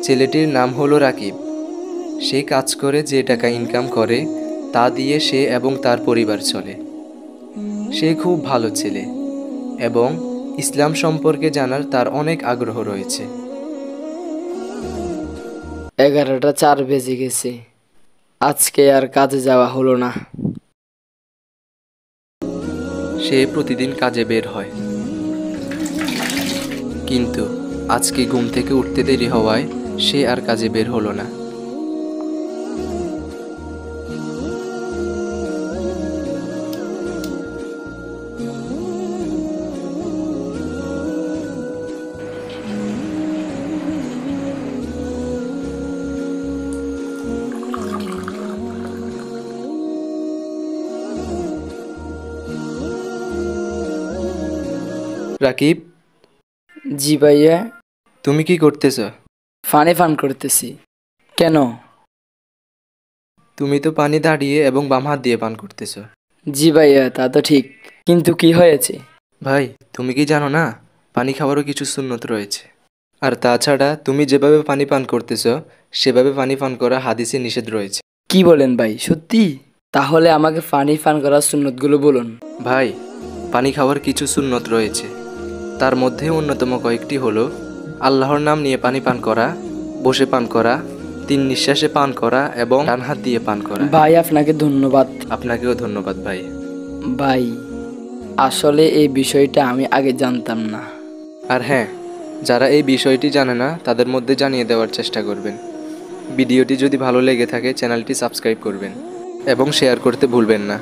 ছেলেটির নাম হলো রাকিব। সে কাজ করে যে টাকা ইনকাম করে তা দিয়ে সে এবং তার পরিবার চলে। সে খুব ভালো ছেলে এবং ইসলাম সম্পর্কে জানার তার অনেক আগ্রহ রয়েছে। 11টা 4 বেজে গেছে, আজকে আর কাজে যাওয়া হলো না। সে প্রতিদিন কাজে বের হয়, কিন্তু আজকে ঘুম থেকে উঠতে দেরি হওয়ায় সে আর কাজে বের হলো না। রাকিব, জি ভাইয়া। তুমি কি করতেছ? পানি পান করতেছি। কেন? তুমি তো পানি দাঁড়িয়ে এবং বাম হাত দিয়ে পান করতেছ। জি ভাইয়া, তা তো ঠিক, কিন্তু কি হয়েছে? ভাই, তুমি কি জানো না, পানি খাওয়ারও কিছু সুন্নত রয়েছে। আর তাছাড়া তুমি যেভাবে পানি পান করতেছ সেভাবে পানি পান করা হাদিসে নিষেধ রয়েছে। কি বলেন ভাই, সত্যি? তাহলে আমাকে পানি পান করার সুন্নতগুলো বলুন। ভাই, পানি খাওয়ার কিছু সুন্নত রয়েছে। তার মধ্যে অন্যতম কয়েকটি হলো আল্লাহর নাম নিয়ে পানি পান করা, বসে পান করা, 3 নিঃশ্বাসে পান করা এবং ডান হাত দিয়ে পান করা। ভাই আপনাকে ধন্যবাদ। আপনাকেও ধন্যবাদ ভাই। ভাই, আসলে এই বিষয়টা আমি আগে জানতাম না। আর হ্যাঁ, যারা এই বিষয়টি জানে না তাদের মধ্যে জানিয়ে দেওয়ার চেষ্টা করবেন। ভিডিওটি যদি ভালো লেগে থাকে চ্যানেলটি সাবস্ক্রাইব করবেন এবং শেয়ার করতে ভুলবেন না।